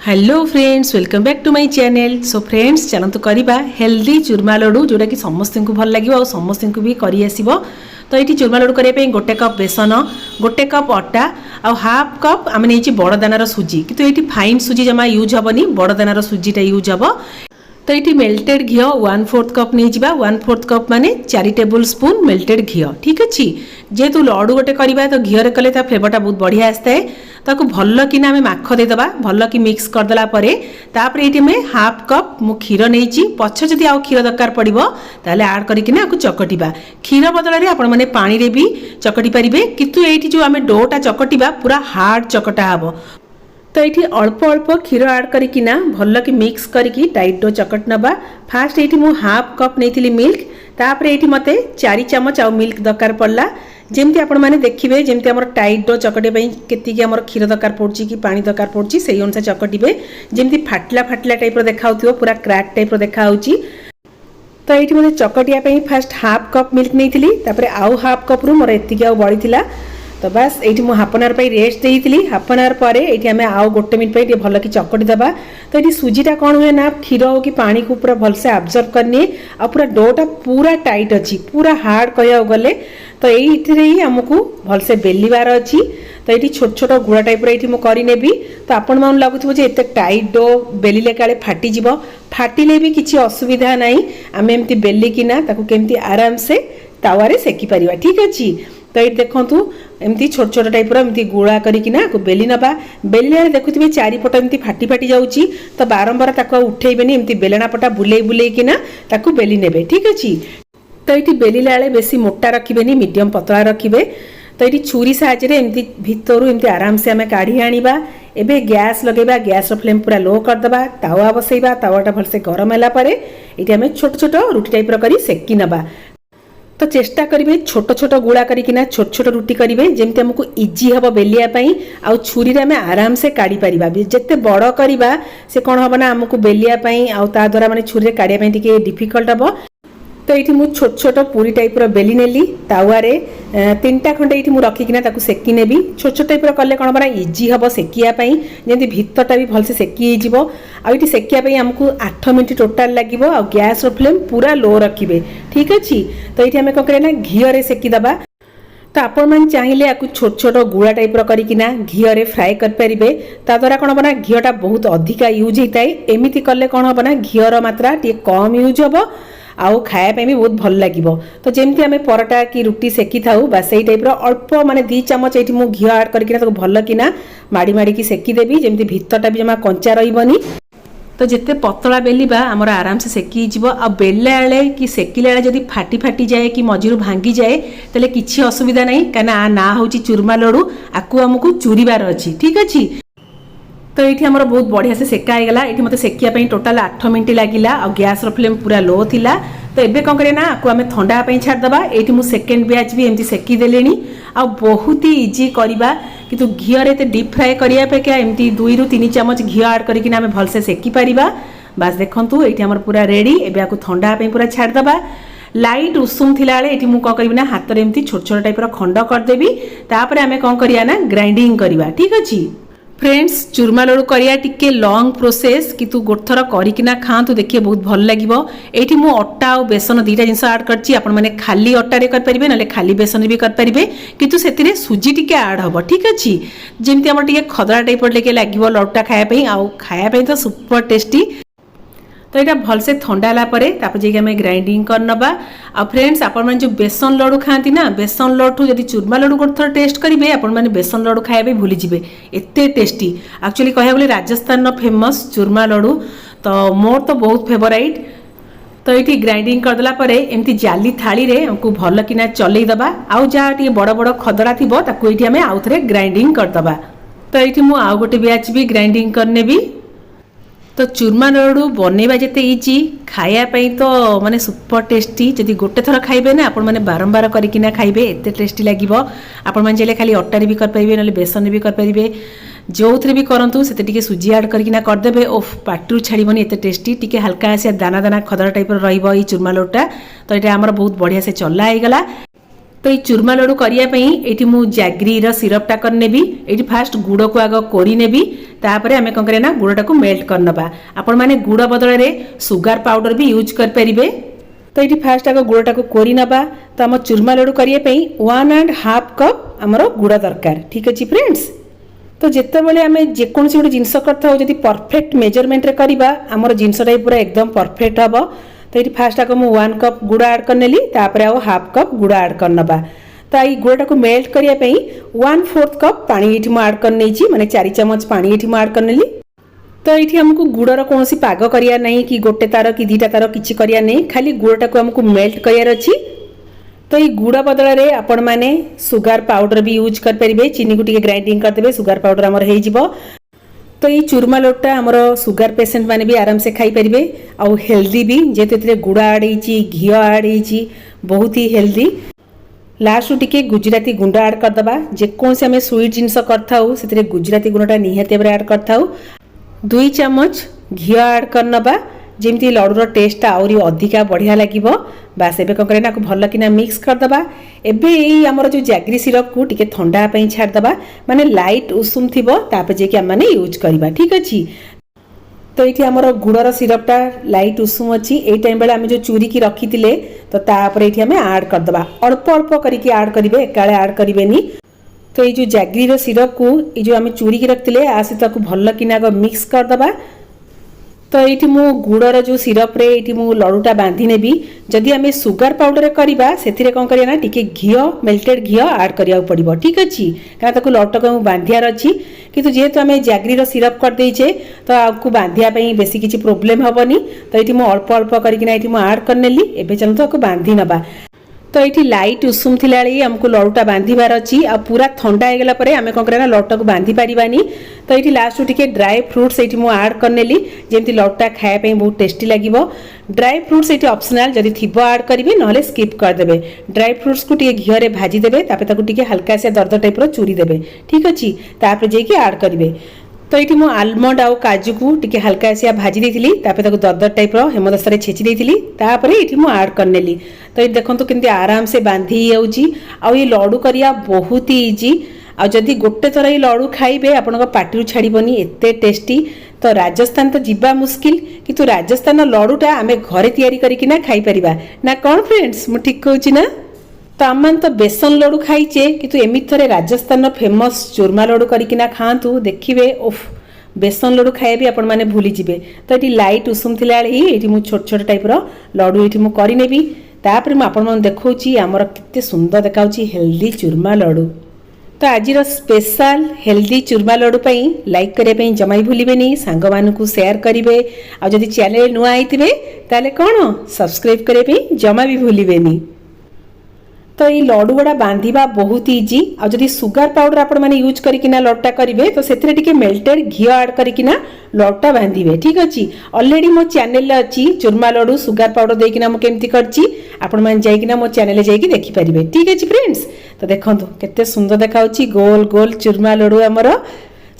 Hello friends, welcome back to my channel. So friends, चलतु करवा healthy चूरमा लड्डू जोटा कि समस्त को भल लगे और समस्त को भी करी आसीबो। तो ये चूरमा लड्डू करने गोटे कप बेसन, गोटे कप अटा आ हाफ कप आम नहीं बड़ दानार सुजी, किंतु ये फाइन सुजी जमा यूज हेनी, बड़ दानार सुजीटा यूज हे। तो ये मेल्टेड घी 1/4 कप नहीं जा, 1/4 कप माने 4 टेबुल स्पून मेल्टेड घी। ठीक अच्छे, जेहेतु लड्डू गोटे करवा तो घीरे कले फ्लेवरटा बहुत बढ़िया आसता है। ताको भल कि आम माख देदेबा, भल कि मिक्स करदेला परे तापर ये आम हाफ कप मु क्षीर नहीं, पछ जदि आउ क्षीर दरकार पड़ो ताले आड करके चकटिबा। क्षीर बदल आपण मैंने पानी रे भी चकटी पारे, किंतु ये जो आम डोटा चकटिबा पूरा हार्ड चकटा हे। तो ये अल्प अल्प क्षीर आड करना भल कि मिक्स करके टाइट डो चकट नवा। फास्ट ये मुझे हाफ कप नहीं मिल्क, तापर ये मत 4 चामच आउ मिल्क दरकार पड़ला। जमती आपण मैंने देखिए जमती आम टाइट डो चकटे केतिकी आम क्षीर दरकार पड़ी कि पानी दरकार पड़ी से अनुसार चकटे, जमती फाटला फाटला टाइप देखा पूरा क्रैक टाइप देखा। तो ये मतलब चकटिया फास्ट हाफ कप मिल्क नहीं, आउ हाफ कप रू मोर एति बड़ी। तो बस ये मुझे हाफ एन आवर रेस्ट देती। हाफ एन आवर पर ये आम आउ गोटे मिनट भल कि चकटी देवा। तो ये सुजीटा कौन हुए ना, क्षीर हो कि पानी को पूरा भलसे आब्जर्व करनी आ पूरा डोटा पूरा टाइट अच्छी, पूरा हार्ड कह गले। तो ये आमको भलसे बेलिबार अच्छी। तो ये छोट छोट गुड़ा टाइप ये करनेबी। तो आपण मन लगुव एत टाइट डो बेलिले काले फाटीज, फाटिले भी किसी असुविधा ना, आम एमती बेलिकिना केमती आराम से तावारे सेकी पारिबा। ठीक अच्छे। तो ये देखु एमती छोट छोट टाइप एमती गुड़ा करना बेली नवा। बेलिले देखुवे चारिपट एमती फाटी फाटी जाऊँगी, तो बारंबार ताको उठेबेनी, एमती बेलना पटा बुले बुलेकिना ताको बेली नेबे। ठीक अच्छे। तो ये बेलिला बेले बेसी मोटा रखिबेनी, मीडियम पतला रखिबे। तो ये छुरी साहाय्य एमती भितर एमती आराम से आम काढ़ी आनिबा। एबे गैस लगेबा, गैस फ्लेम पूरा लो करदबा, तावा बसैबा। तावाटा भलसे गरम होला परे ये आम छोट छोट रुटी टाइप करी सेकी नबा। तो चेष्टा करेंगे छोट छोट गुड़ा करना छोट छोट रुटी करेंगे, जमती आमको इजी हम बेलियापाई आउ छुरी रे आम आराम से काढ़ी पारिबा। जिते बड़ करवा से कौन हम ना आमको बेलियापाई आउ ता द्वारा माने छुरी रे काढ़िया टिके डिफिकल्ट हम। तो ये मुझे छोट छोट पूरी टाइप बेली नेली, तावारे 3टा खंडे ये रखिकिना ताकू सेकी नेबी। छोट छोट टाइप कले कौन बना इजी हम सेकियापाई, जमी भितरटा भी भलसे सेकी हो। आउटी सेकियापाई आमको 8 मिनट टोटाल लगे। आ गैस फ्लेम पूरा लो रखिए। ठीक अच्छे। तो ये आम कौन करें घीरे सेकीदबा। तो आपण मैंने चाहिए आपको छोट छोट गुड़ा टाइप करना घीरे फ्राए करेंगे। ताद्वारा कौन बना घीटा बहुत अधिका यूज होता है। एमती कले कौन हम ना घीर मात्रा टे कम यूज हम, आउ खायापी भी बहुत भल लगे। तो जमती आम परोटा कि रुटी सेकी था बास से टाइप अल्प माने 2 चामच ये मुझे घी आड करके भल किना माड़ी माड़ी सेकीदेवी, जमती भितरटा भी जमा कंचा रही। तो जिते पतला बेलिबा आमर आराम से सेकी जीव। आ बेलला बेले कि सेकिला बेले जदि फाटी फाटी जाए कि मझिरू भांगी जाए तेले किछि असुविधा नहीं, कहीं ना हूँ चूरमा लड्डू, आपको आमको चूरीबार अच्छी। ठीक अच्छे। तो ये आमर बहुत बढ़िया से सेका होगा। ये मतलब सेकियापाई टोटाल 8 मिनट लगिला आ गैस फ्लेम पूरा लो थिला। तो एबे कौन करें ना आपको आम ठंडा छाड़दबा। ये मुझे सेकेंड बैच भी एमती सेकी देलेनी। आ बहुत ही इजी करवा, किंतु घीरे तो डीप फ्राए करने अपेक्षा एमती 2 ରୁ 3 चामच घी आड करके आम भलसे सेकी पारिबा। बास देखंतु ये आमर पूरा रेडी। एबे आपको ठंडा पूरा छाड़दबा। लाइट उषुम थिला बेले ये मुझे कौन करी ना हाथ में एमती छोट छोट टाइप खंड करदेवी। तापर आम कौन करिया ना ग्राइंडिंग करवा। ठीक अच्छे। फ्रेंड्स, चूरमा लड्डू करिया टिके लॉन्ग प्रोसेस, किंतु गोथर करिकिना खातु देखिए बहुत भल लगिबो। एठी मु अट्टा और बेसन 2टा जिनस ऐड करछि। आपण माने खाली अट्टा रे कर परिबे नले खाली बेसन भी कर परिबे, किंतु सेतिरे सुजी टिके ऐड हबो। ठीक अछि। जेमति हमर टिके खदरा टाइप लेके लागिबो लड्डूटा खाया पई, आउ खाया पई तो सुपर टेस्टी। तो यहाँ भलसे ठंडा है जाके आम ग्राइंडिंग करनबा। आ फ्रेंड्स, आपण जो बेसन लड्डू खाती ना, बेसन लड्डू जब चूरमा लड्डू गोटे थर टेस्ट करेंगे आपण मैंने बेसन लड्डू खाया भूली जी। एत टेस्टी एक्चुअली कह गले राजस्थान फेमस चूरमा लड्डू। तो मोर तो बहुत फेवराइट। तो ये ग्राइंडिंग करदेला एमती जाली थाली रे हमको भल किना चलईदबा। आउ जहाँ बड़ बड़ खदरा थी ये आम आउ थे ग्राइंडिंग करदबा। तो ये मुझे आउ गोटे बैच भी ग्राइंडिंग करनेबी। तो चूरमा लड्डू बनैबा जिते इजी, खायापाई तो माने सुपर टेस्टी। जदि गोटे थर खाइबे ना आपण माने बारंबार करिकिना खाइबे एते टेस्टी लागिबो। आपण माने जेले खाली अट्टारे भी कर परिबे नले बेसन भी कर परिबे, जोथरे भी करंतु सेते टिके सुजी ऐड करिकिना कर देबे। ओफ, पाटरू छाड़ीबनी एते टेस्टी। टिके हल्का आसे दाना दाना खदरा टाइप रहिबो ई चूरमा लड्डूटा। तो एटा हमर बहुत बढ़िया से चला आइगला। तो ये चूरमा लड्डू करने ये मुझे जैगरी सिरपटा कर नेबी ये फास्ट गुड़ को आग कोरी नेबी तापर आम कौन करें गुड़ को मेल्ट कर नबा आपण माने गुड़ बदल में सुगार पाउडर भी यूज कर पारिबे। तो ये फास्ट आग गुड़टा को कोरी नबा तो आम चूरमा लड्डू करने 1.5 कप आमर गुड़ दरकार। ठीक अच्छे फ्रेंड्स। तो जितेबाला आम जेकोसी गोटे जिनस कर परफेक्ट मेजरमेंट करवा आमर जिनसटा पूरा एकदम परफेक्ट हम। तो ये फास्ट आग मुझे 1 कप गुड़ आड कर नेली तापर आउ 1/2 कप गुड़ आड कर नबा। तो ये गुड़टा को मेल्ट करने 1/4 कप पानी ये आड कर नहीं माने 4 चमच पानी ये आड कर नेली। तो ये आमको गुड़र कौन पाग करिया नहीं कि गोटे तार कि 2टा तार किसी करिया नहीं खाली गुड़टा को आमको मेल्ट करार अच्छी। तो ये गुड़ बदल में आपण मैंने सुगार पाउडर भी यूज कर पारे चीनी को टी ग्राइंडिंग करदे सुगार पाउडर आमर हो। तो ये चूरमा लड्डूटा आमर सुगार पेसेंट मैंने भी आराम से खाई पारे आउ हेल्दी भी जेहेतु गुड़ आड घी आड बहुत ही हेल्दी। लास्ट टिके गुजराती गुंड आड करदबा जेकोसी आम स्वीट जिनस करथाउ से गुजराती गुंडा निहाती भाव आड करथाउ 2 चमच घी आड कर नबा जेमती लड्डूर टेस्टा आहरी अधिका बढ़िया लगे। बास एबे कौन करें भल कि मिक्स करदबा। एबे यही आमर जो जैगरी सिरप को टिके ठंडा छाड़दबा माने लाइट उषुम थी जे आम मैंने यूज करवा। ठीक अच्छे। तो ये आमर गुड़र सिरपटा लाइट उषुम अच्छी ये टाइम बेले आम जो चूरी की रखी थे तो तापर ये आम आड करदबा अल्प अल्प करके आड करेंगे एकाले आड करें। तो ये जो जैगरी सिरप को ये जो आम चूरी की रखते आ सहित भल कि मिक्स करदबा। तो ये मु गुड़र जो सिरप रे ये मु लड्डूटा बांधि नेबी जदि आम सुगार पाउडर करवा से कौन करिया टिके घी मेल्टेड घी आड करिया पड़िबो। ठीक अच्छे क्या लड्डू को बांधियार अच्छी किंतु जेहेतु आम जैगरी सिरप करदेचे तो आपको बांधियापी बेसी किसी प्रोब्लेम हेनी। तो ये मुझे अल्प अल्प करके आड कर नेली एबे चलते आपको बांधि नबा। तो ये लाइट उषुम थी आमको लड्डूटा बांधार अच्छी आ पूरा ठंडा हो गला आम कौन करें लड्डूटा को बांधि पारानी। तो ये लास्ट टिके ड्राई फ्रुट्स ये मुझे आड कर नेली जमी लड्डूटा खायापी बहुत टेस्टी लगे। ड्राई फ्रुट्स ये ऑप्शनल जदि थी आड करेंगे ना स्किप करदे। ड्राई फ्रुट्स को घी में भाजीदेवे तापर हल्का से दर्द टाइप चूरी देवे। ठीक अच्छे तापर जाकि आड करेंगे। तो ये मुझे आलमंड आउ काजू को टिके हल्का से भाजी देती दरदर टाइप हेमदस्ता छेची देती तापर ये मुझे आड कर नेली। तो ये देखो केमती आराम से बांधि ये लड्डू करिया बहुत ही इजी। आदि गोटे थर ये लड्डू खाइबे आपण पार्टी छाड़बनी एत टेस्टी। तो राजस्थान तो जीवा मुस्किल किंतु राजस्थान लड्डूटा आम घरे तैयारी करके खाई परिबा ना कौन फ्रेंड्स मु ठीक कहूँ ना। तो आम तो बेसन लड्डू खाइचे किंतु एमती थे राजस्थान फेमस चूरमा लड्डू करके खातु देखिए ओफ बेसन लड्डू खाए भी आपण मैंने भूली जिबे। तो ये लाइट उषुम थी ये मुझे छोट छोट टाइप लड्डू ये मुझे करनेबी तापर मुझे देखा आमर केते सुंदर देखा हेल्दी चूरमा लड्डू। तो आज स्पेशल हेल्दी चूरमा लड्डू लाइक करने जमा भूलें सांग मानू शेयर करेंगे आदि चैनल नुआ आईथे ताले कौन सब्सक्राइब करने जमा भी भूलें। तो ये लड्डू गुड़ा बांधिबा बहुत इजी आदि सुगार पाउडर आपण मैंने यूज करना लड्डूटा करेंगे तो से मेल्टेड घी आड करना लड्डूटा बांधे। ठीक अच्छे ऑलरेडी मो चैनल अच्छी चूरमा लड्डू सुगार पाउडर देकिना मु केमती करची आपण माने जाइकिना मो चैनल जाइकी देखि परिबे। ठीक अच्छे फ्रेंड्स। तो देखंतु केते सुंदर देखाउची गोल गोल चूरमा लड्डू हमर।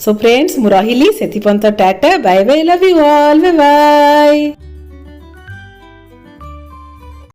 सो फ्रेंड्स मु रहिली सेति पंत tata bye bye love you all bye bye.